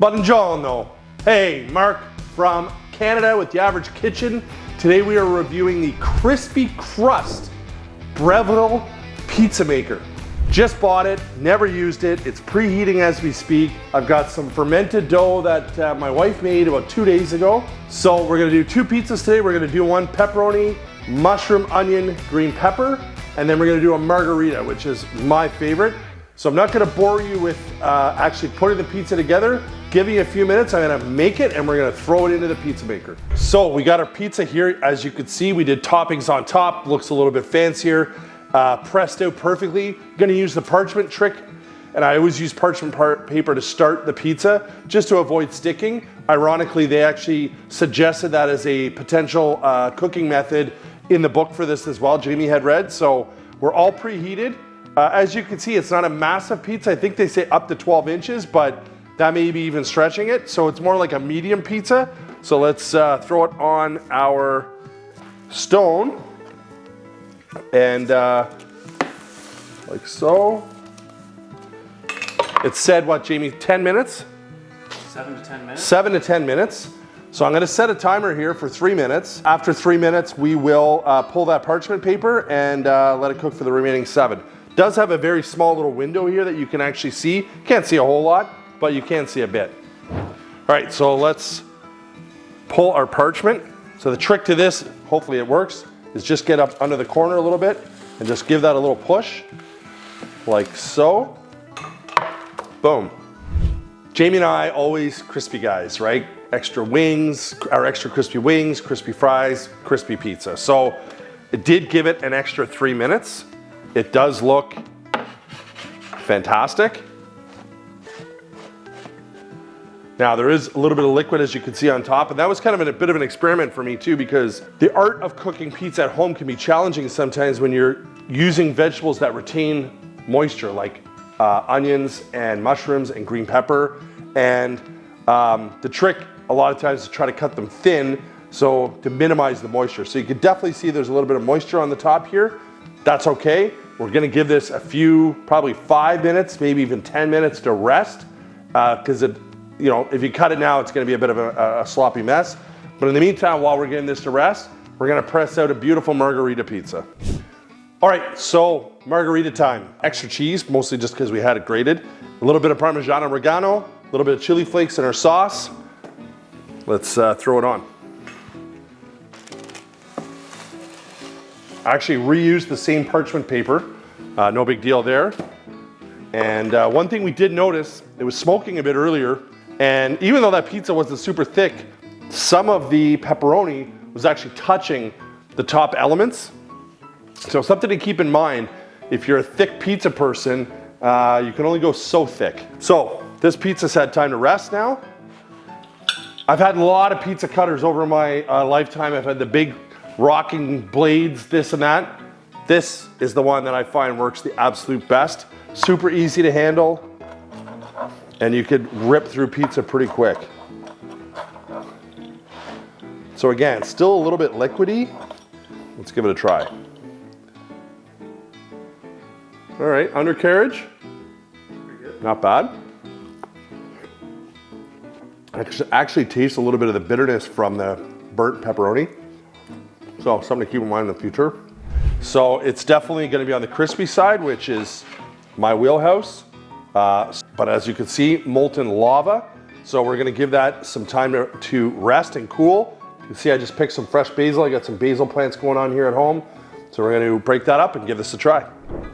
Buongiorno. Hey, Mark from Canada with The Average Kitchen. Today we are reviewing the Crispy Crust Breville pizza maker. Just bought it, never used it. It's preheating as we speak. I've got some fermented dough that my wife made about 2 days ago. So we're gonna do 2 pizzas today. We're gonna do one pepperoni, mushroom, onion, green pepper, and then we're gonna do a margarita, which is my favorite. So I'm not gonna bore you with actually putting the pizza together. Give me a few minutes, I'm gonna make it and we're gonna throw it into the pizza maker. So we got our pizza here. As you can see, we did toppings on top. Looks a little bit fancier. Pressed out perfectly. Gonna use the parchment trick, and I always use parchment paper to start the pizza just to avoid sticking. Ironically, they actually suggested that as a potential cooking method in the book for this as well. Jamie had read, so we're all preheated. As you can see, it's not a massive pizza. I think they say up to 12 inches, but that may be even stretching it. So it's more like a medium pizza. So let's throw it on our stone. And like so. It said what, Jamie, 10 minutes? 7 to 10 minutes. 7 to 10 minutes. So I'm gonna set a timer here for 3 minutes. After 3 minutes, we will pull that parchment paper and let it cook for the remaining 7. Does have a very small little window here that you can actually see. Can't see a whole lot, but you can see a bit. All right, so let's pull our parchment. So the trick to this, hopefully it works, is just get up under the corner a little bit and just give that a little push, like so. Boom. Jamie and I always crispy guys, right? Extra wings, or extra crispy wings, crispy fries, crispy pizza. So it did give it an extra 3 minutes. It does look fantastic. Now there is a little bit of liquid, as you can see on top, and that was kind of a bit of an experiment for me too, because the art of cooking pizza at home can be challenging sometimes when you're using vegetables that retain moisture, like onions and mushrooms and green pepper. And the trick a lot of times is to try to cut them thin, so to minimize the moisture. So you can definitely see there's a little bit of moisture on the top here. That's okay. We're gonna give this a few, probably 5 minutes, maybe even 10 minutes to rest, because you know, if you cut it now, it's gonna be a bit of a sloppy mess. But in the meantime, while we're getting this to rest, we're gonna press out a beautiful margarita pizza. All right, so margarita time. Extra cheese, mostly just because we had it grated. A little bit of Parmesan oregano, a little bit of chili flakes in our sauce. Let's throw it on. I actually reused the same parchment paper. No big deal there. And one thing we did notice, it was smoking a bit earlier. And even though that pizza wasn't super thick, some of the pepperoni was actually touching the top elements. So something to keep in mind, if you're a thick pizza person, you can only go so thick. So this pizza's had time to rest now. I've had a lot of pizza cutters over my lifetime. I've had the big rocking blades, this and that. This is the one that I find works the absolute best. Super easy to handle. And you could rip through pizza pretty quick. So again, still a little bit liquidy. Let's give it a try. All right, undercarriage. Not bad. Actually tastes a little bit of the bitterness from the burnt pepperoni. So something to keep in mind in the future. So it's definitely gonna be on the crispy side, which is my wheelhouse. But as you can see, molten lava. So we're gonna give that some time to rest and cool. You can see I just picked some fresh basil. I got some basil plants going on here at home. So we're gonna break that up and give this a try.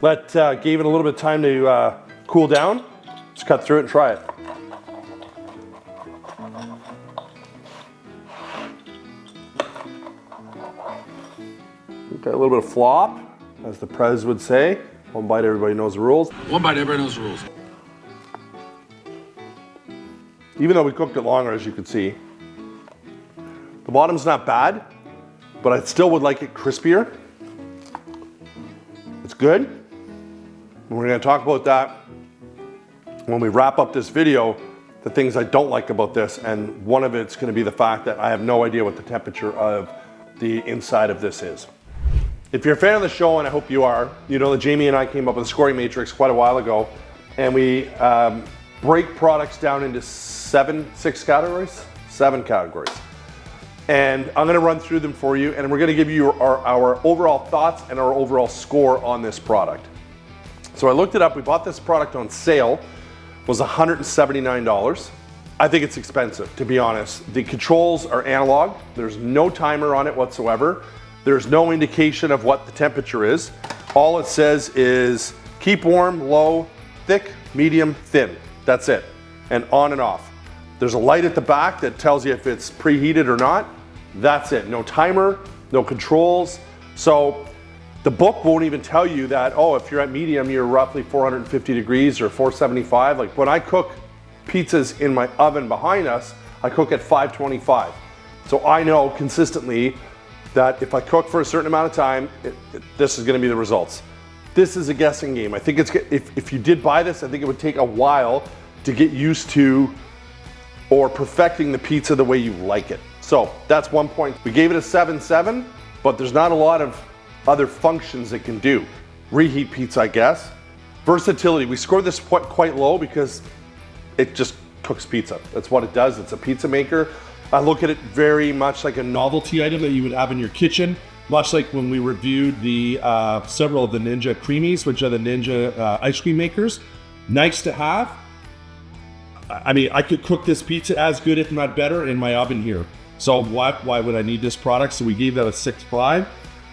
Gave it a little bit of time to cool down. Let's cut through it and try it. Got a little bit of flop, as the Prez would say. One bite, everybody knows the rules. One bite, everybody knows the rules. Even though we cooked it longer, as you can see, the bottom's not bad, but I still would like it crispier. It's good. And we're gonna talk about that when we wrap up this video, the things I don't like about this, and one of it's gonna be the fact that I have no idea what the temperature of the inside of this is. If you're a fan of the show, and I hope you are, you know that Jamie and I came up with a scoring matrix quite a while ago, and we break products down into seven categories. And I'm gonna run through them for you, and we're gonna give you our overall thoughts and our overall score on this product. So I looked it up. We bought this product on sale. It was $179. I think it's expensive, to be honest. The controls are analog. There's no timer on it whatsoever. There's no indication of what the temperature is. All it says is keep warm, low, thick, medium, thin. That's it. And on and off. There's a light at the back that tells you if it's preheated or not. That's it. No timer, no controls. So the book won't even tell you that, oh, if you're at medium, you're roughly 450 degrees or 475. Like when I cook pizzas in my oven behind us, I cook at 525. So I know consistently that if I cook for a certain amount of time, this is gonna be the results. This is a guessing game. I think if you did buy this, I think it would take a while to get used to or perfecting the pizza the way you like it. So that's 1 point. We gave it a 7.7, but there's not a lot of other functions it can do. Reheat pizza, I guess. Versatility, we scored this quite low because it just cooks pizza. That's what it does. It's a pizza maker. I look at it very much like a novelty item that you would have in your kitchen, much like when we reviewed the several of the Ninja Creamies, which are the Ninja ice cream makers. Nice to have. I mean, I could cook this pizza as good, if not better, in my oven here. So why would I need this product? So we gave that a 6.5.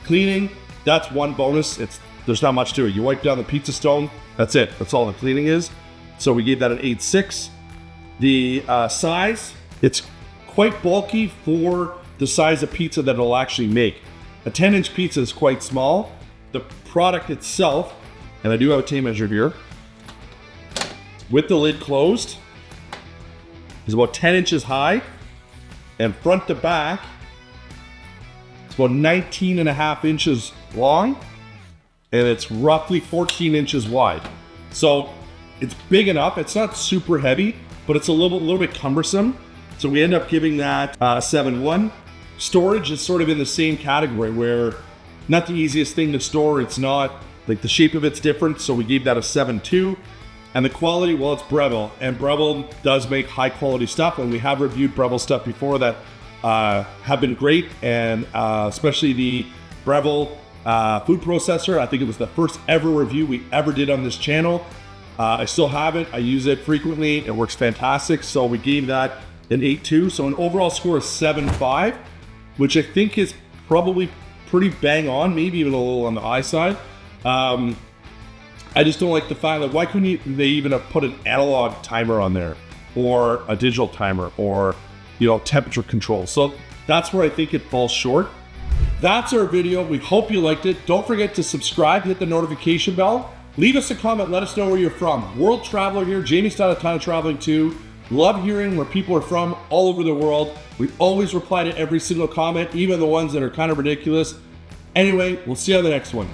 Cleaning, that's one bonus. There's not much to it. You wipe down the pizza stone, that's it. That's all the cleaning is. So we gave that an 8.6. The size, it's quite bulky for the size of pizza that it'll actually make. A 10-inch pizza is quite small. The product itself, and I do have a tape measure here, with the lid closed, is about 10 inches high, and front to back, it's about 19.5 inches long, and it's roughly 14 inches wide. So it's big enough. It's not super heavy, but it's a little bit cumbersome. So we end up giving that 7.1. Storage is sort of in the same category where not the easiest thing to store. It's not, like the shape of it's different. So we gave that a 7.2. And the quality, well, it's Breville, and Breville does make high quality stuff, and we have reviewed Breville stuff before that have been great, and especially the Breville food processor. I think it was the first ever review we ever did on this channel. I still have it. I use it frequently. It works fantastic. So we gave that an 8.2. So an overall score of 7.5, which I think is probably pretty bang on, maybe even a little on the high side. I just don't like the fact that why couldn't they even have put an analog timer on there, or a digital timer, or temperature control. So that's where I think it falls short. That's our video. We hope you liked it. Don't forget to subscribe, hit the notification bell. Leave us a comment, let us know where you're from. World traveler here. Jamie's done a ton of traveling too. Love hearing where people are from all over the world. We always reply to every single comment, even the ones that are kind of ridiculous. Anyway, we'll see you on the next one.